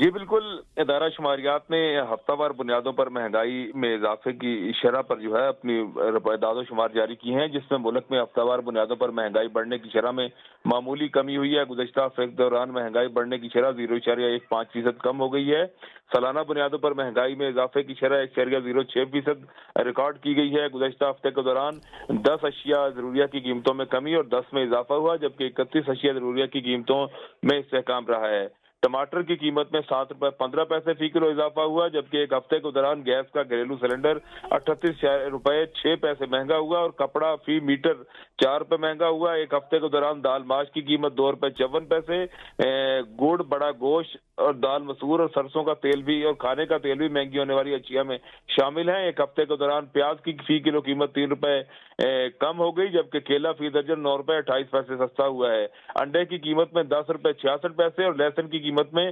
جی بالکل، ادارہ شماریات نے ہفتہ وار بنیادوں پر مہنگائی میں اضافے کی شرح پر جو ہے اپنی اعداد و شمار جاری کی ہیں، جس میں ملک میں ہفتہ وار بنیادوں پر مہنگائی بڑھنے کی شرح میں معمولی کمی ہوئی ہے۔ گزشتہ ہفتے کے دوران مہنگائی بڑھنے کی شرح 0.15% کم ہو گئی ہے۔ سالانہ بنیادوں پر مہنگائی میں اضافے کی شرح 1.06% ریکارڈ کی گئی ہے۔ گزشتہ ہفتے کے دوران 10 اشیاء ضروریہ کی قیمتوں میں کمی اور 10 میں اضافہ ہوا، جبکہ 31 اشیاء ضروریہ کی قیمتوں میں استحکام رہا ہے۔ ٹماٹر کی قیمت میں 7 روپے 15 فی کلو اضافہ ہوا، جبکہ ایک ہفتے کے دوران گیس کا گھریلو سلنڈر 38 روپے 6 پیسے مہنگا ہوا اور کپڑا فی میٹر 4 روپے مہنگا ہوا۔ ایک ہفتے کے دوران دال ماش کی قیمت 2 روپے 54 پیسے، گڑ، بڑا گوشت اور دال مسور اور سرسوں کا تیل بھی اور کھانے کا تیل بھی مہنگی ہونے والی اشیاء میں شامل ہیں۔ ایک ہفتے کے دوران پیاز کی فی کلو قیمت 3 روپے کم ہو گئی، جبکہ کیلا فی درجن 9 روپے 28 پیسے سستا ہوا ہے۔ انڈے کی قیمت میں 10 روپے 66 پیسے اور لہسن کی قیمت میں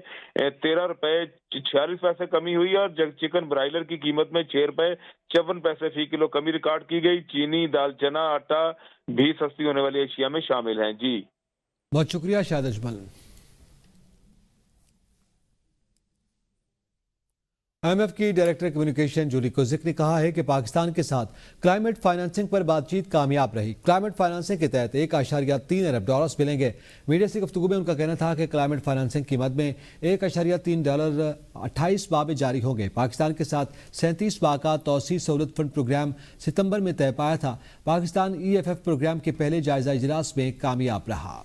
13 روپے 46 پیسے کمی ہوئی اور چکن برائلر کی قیمت میں 6 روپے 54 پیسے فی کلو کمی ریکارڈ کی گئی۔ چینی، دال چنا، آٹا بھی سستی ہونے والی اشیاء میں شامل ہیں۔ جی بہت شکریہ شاہد اجمل۔ IMF کی ڈائریکٹر کمیونیکیشن جولی کوزک نے کہا ہے کہ پاکستان کے ساتھ کلائمیٹ فائنانسنگ پر بات چیت کامیاب رہی۔ کلائمیٹ فائنانسنگ کے تحت $1.3 ارب ملیں گے۔ میڈیا سے گفتگو میں ان کا کہنا تھا کہ کلائمیٹ فائنانسنگ کی مد میں $1.3 28 ماہ میں جاری ہوں گے۔ پاکستان کے ساتھ 37 ماہ کا توسیع سہولت فنڈ پروگرام ستمبر میں طے پایا تھا۔ پاکستان EFF پروگرام کے پہلے جائزہ اجلاس میں کامیاب رہا۔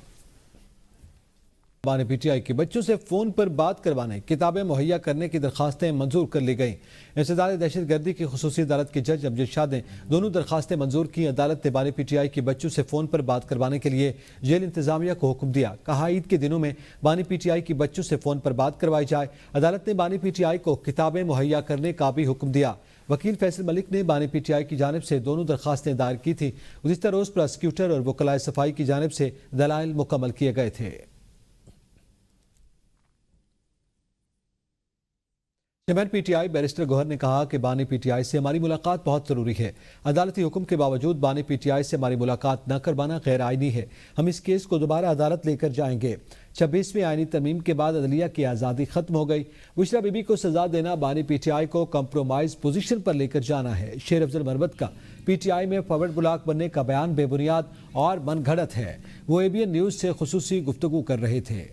پی ٹی آئی کے بچوں سے فون پر بات کروانے، کتابیں مہیا کرنے کی درخواستیں منظور کر لی گئیں۔ انسداد دہشت گردی کی خصوصی عدالت کے جج امجد شاہ نے دونوں درخواستیں منظور کی۔ عدالت نے بانی پی ٹی آئی کے بچوں سے فون پر بات کروانے کے لیے جیل انتظامیہ کو حکم دیا۔ کہا عید کے دنوں میں بانی پی ٹی آئی کے بچوں سے فون پر بات کروائی جائے۔ عدالت نے بانی پی ٹی آئی کو کتابیں مہیا کرنے کا بھی حکم دیا۔ وکیل فیصل ملک نے بانی پی ٹی آئی کی جانب سے دونوں درخواستیں دائر کی تھیں۔ گزشتہ روز پراسیکیوٹر اور وکلائے صفائی کی جانب سے دلائل مکمل کیے گئے تھے۔ Chairman P T I barrister Gohar نے کہا کہ بانی پی ٹی آئی سے ہماری ملاقات بہت ضروری ہے۔ عدالتی حکم کے باوجود بانی پی ٹی آئی سے ہماری ملاقات نہ کروانا غیر آئینی ہے۔ ہم اس کیس کو دوبارہ عدالت لے کر جائیں گے۔ 26ویں آئینی ترمیم کے بعد عدلیہ کی آزادی ختم ہو گئی۔ بشرا بی بی کو سزا دینا بانی پی ٹی آئی کو کمپرومائز پوزیشن پر لے کر جانا ہے۔ شیر افضل مربت کا پی ٹی آئی میں فارورڈ بلاک بننے کا بیان بے بنیاد اور من گھڑت ہے۔ وہ ABN نیوز سے خصوصی گفتگو کر رہے تھے۔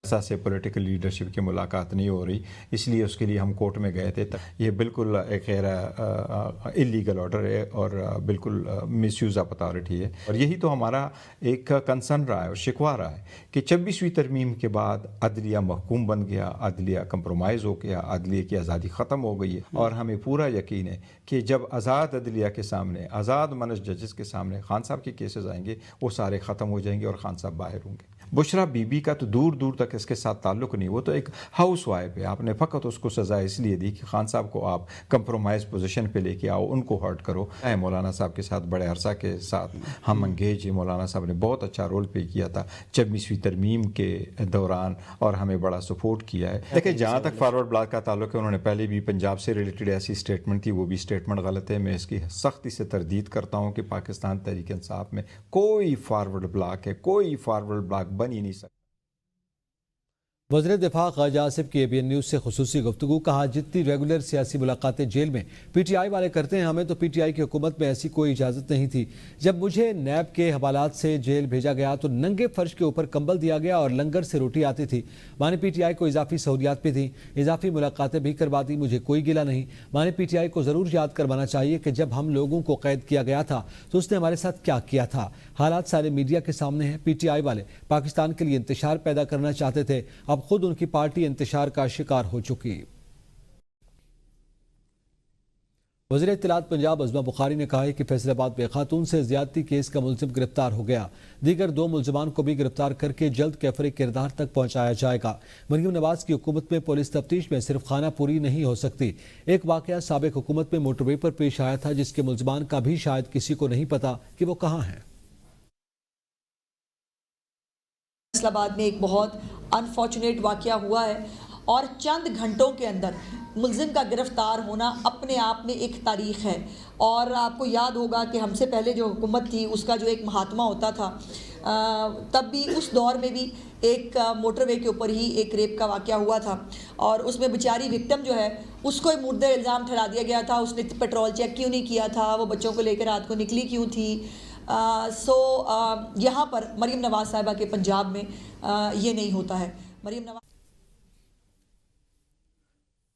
سے پولیٹیکل لیڈرشپ کی ملاقات نہیں ہو رہی، اس لیے اس کے لیے ہم کورٹ میں گئے تھے۔ یہ بالکل ایک غیر اللیگل آرڈر ہے اور بالکل مس یوز آف اتھارٹی ہے، اور یہی تو ہمارا ایک کنسرن رہا ہے اور شکوہ رہا ہے کہ 26ویں ترمیم کے بعد عدلیہ محکوم بن گیا، عدلیہ کمپرومائز ہو گیا، عدلیہ کی آزادی ختم ہو گئی ہے، اور ہمیں پورا یقین ہے کہ جب آزاد عدلیہ کے سامنے، آزاد منش ججز کے سامنے خان صاحب کے کیسز آئیں گے، وہ سارے ختم ہو جائیں گے اور خان صاحب باہر ہوں گے۔ بشرا بی بی کا تو دور دور تک اس کے ساتھ تعلق نہیں، وہ تو ایک ہاؤس وائف ہے۔ آپ نے فقط اس کو سزا اس لیے دی کہ خان صاحب کو آپ کمپرومائز پوزیشن پہ لے کے آؤ، ان کو ہرٹ کرو۔ مولانا صاحب کے ساتھ بڑے عرصہ کے ساتھ ہم انگیج ہیں، مولانا صاحب نے بہت اچھا رول پلے کیا تھا 26ویں ترمیم کے دوران اور ہمیں بڑا سپورٹ کیا ہے۔ دیکھیں جہاں تک فارورڈ بلاک کا تعلق ہے، انہوں نے پہلے بھی پنجاب سے ریلیٹڈ ایسی اسٹیٹمنٹ تھی، وہ بھی اسٹیٹمنٹ غلط ہے۔ میں اس کی سختی سے تردید کرتا ہوں کہ پاکستان تحریک انصاف میں کوئی فارورڈ بلاک ہے، کوئی فارورڈ بلاک بن ہی نہیں سکتا۔ وزیر دفاع خواجہ آصف کی ABN نیوز سے خصوصی گفتگو، کہا جتنی ریگولر سیاسی ملاقاتیں جیل میں پی ٹی آئی والے کرتے ہیں، ہمیں تو پی ٹی آئی کی حکومت میں ایسی کوئی اجازت نہیں تھی۔ جب مجھے نیب کے حوالات سے جیل بھیجا گیا تو ننگے فرش کے اوپر کمبل دیا گیا اور لنگر سے روٹی آتی تھی۔ بانی پی ٹی آئی کو اضافی سہولیات بھی تھیں، اضافی ملاقاتیں بھی کروا دی، مجھے کوئی گلہ نہیں۔ بانی پی ٹی آئی کو ضرور یاد کروانا چاہیے کہ جب ہم لوگوں کو قید کیا گیا تھا تو اس نے ہمارے ساتھ کیا کیا تھا۔ حالات سارے میڈیا کے سامنے ہیں۔ پی ٹی آئی والے پاکستان کے لیے انتشار پیدا کرنا چاہتے تھے، اب خود ان کی پارٹی انتشار کا شکار ہو چکی۔ وزیر اطلاعات پنجاب عظمہ بخاری نے کہا ہے کہ فیصل آباد میں خاتون سے زیادتی کیس کا ملزم گرفتار ہو گیا، دیگر 2 ملزمان کو بھی گرفتار کر کے جلد کیفر کردار تک پہنچایا جائے گا۔ مریم نواز کی حکومت میں پولیس تفتیش میں صرف خانہ پوری نہیں ہو سکتی۔ ایک واقعہ سابق حکومت میں موٹر وے پر پیش آیا تھا جس کے ملزمان کا بھی شاید کسی کو نہیں پتا کہ وہ کہاں ہیں۔ فیصل آباد میں ایک بہت انفارچونیٹ واقعہ ہوا ہے اور چند گھنٹوں کے اندر ملزم کا گرفتار ہونا اپنے آپ میں ایک تاریخ ہے۔ اور آپ کو یاد ہوگا کہ ہم سے پہلے جو حکومت تھی اس کا جو ایک مہاتما ہوتا تھا تب بھی اس دور میں بھی ایک موٹر وے کے اوپر ہی ایک ریپ کا واقعہ ہوا تھا اور اس میں بیچاری وکٹم جو ہے اس کو مورد الزام ٹھہرا دیا گیا تھا. اس نے پیٹرول چیک کیوں نہیں کیا تھا, وہ بچوں کو لے کر رات کو نکلی کیوں تھی. یہاں پر مریم نواز صاحبہ کے پنجاب میں یہ نہیں ہوتا ہے. مریم نواز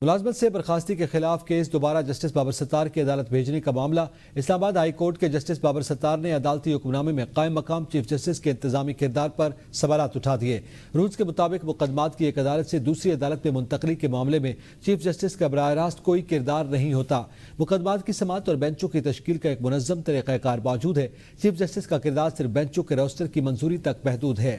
ملازمت سے برخاستی کے خلاف کیس دوبارہ جسٹس بابر ستار کی عدالت بھیجنے کا معاملہ. اسلام آباد ہائی کورٹ کے جسٹس بابر ستار نے عدالتی حکم نامے میں قائم مقام چیف جسٹس کے انتظامی کردار پر سوالات اٹھا دیے. رولز کے مطابق مقدمات کی ایک عدالت سے دوسری عدالت میں منتقلی کے معاملے میں چیف جسٹس کا براہ راست کوئی کردار نہیں ہوتا. مقدمات کی سماعت اور بینچوں کی تشکیل کا ایک منظم طریقہ کار موجود ہے. چیف جسٹس کا کردار صرف بینچوں کے روسٹر کی منظوری تک محدود ہے.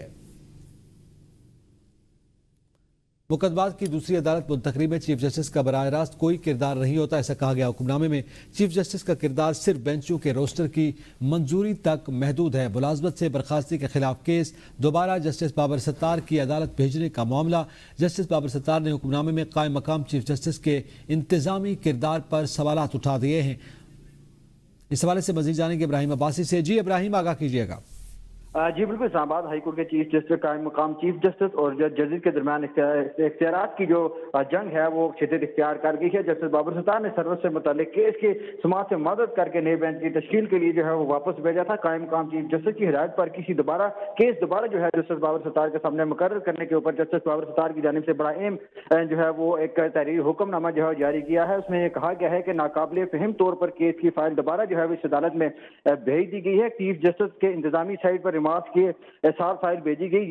مقدمات کی دوسری عدالت منتقلی میں چیف جسٹس کا براہ راست کوئی کردار نہیں ہوتا. ایسا کہا گیا حکم نامے میں. چیف جسٹس کا کردار صرف بینچوں کے روسٹر کی منظوری تک محدود ہے. ملازمت سے برخاستی کے خلاف کیس دوبارہ جسٹس بابر ستار کی عدالت بھیجنے کا معاملہ. جسٹس بابر ستار نے حکم نامے میں قائم مقام چیف جسٹس کے انتظامی کردار پر سوالات اٹھا دیے ہیں. اس حوالے سے مزید جانیں گے ابراہیم عباسی سے. جی ابراہیم, آگاہ کیجیے گا. جی بالکل, اسلام آباد ہائی کورٹ کے چیف جسٹس قائم مقام چیف جسٹس اور ججز کے درمیان اختیارات کی جو جنگ ہے وہ شدت اختیار کر گئی ہے. جسٹس بابر ستار نے سروس سے متعلق کیس کی سماعت سے مدد کر کے نئے بینچ کی تشکیل کے لیے جو ہے وہ واپس بھیجا تھا. قائم مقام چیف جسٹس کی ہدایت پر کیس دوبارہ جو ہے جسٹس بابر ستار کے سامنے مقرر کرنے کے اوپر جسٹس بابر ستار کی جانب سے بڑا اہم جو ہے وہ ایک تحریری حکم نامہ جو ہے جاری کیا ہے. اس میں یہ کہا گیا ہے کہ ناقابل فہم طور پر کیس کی فائل دوبارہ جو ہے اس عدالت میں بھیج دی گئی ہے. چیف جسٹس کے انتظامی سائٹ پر ریمارکس کے سال فائل بھیجی گئی.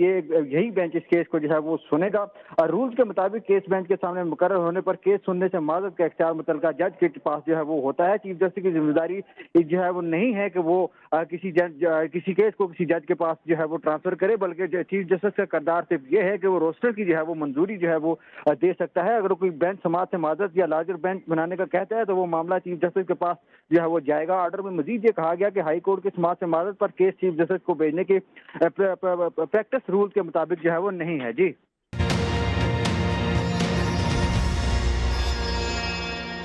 یہی بینچ اس کیس کو جو ہے وہ سنے گا. رولز کے مطابق کیس بینچ کے سامنے مقرر ہونے پر کیس سننے سے معذرت کا اختیار متعلقہ جج کے پاس جو ہے وہ ہوتا ہے. چیف جسٹس کی ذمہ داری جو ہے وہ نہیں ہے کہ وہ کسی کیس کو کسی جج کے پاس جو ہے وہ ٹرانسفر کرے, بلکہ چیف جسٹس کا کردار صرف یہ ہے کہ وہ روسٹر کی جو ہے وہ منظوری جو ہے وہ دے سکتا ہے. اگر کوئی بینچ سماعت سے معذرت یا لارجر بینچ بنانے کا کہتا ہے تو وہ معاملہ چیف جسٹس کے پاس جو ہے وہ جائے گا. آرڈر میں مزید یہ کہا گیا کہ ہائی کورٹ کی سماعت سے معذرت پر کیس چیف جسٹس کو بھیجنے کے پریکٹس رول کے مطابق جو ہے وہ نہیں ہے. جی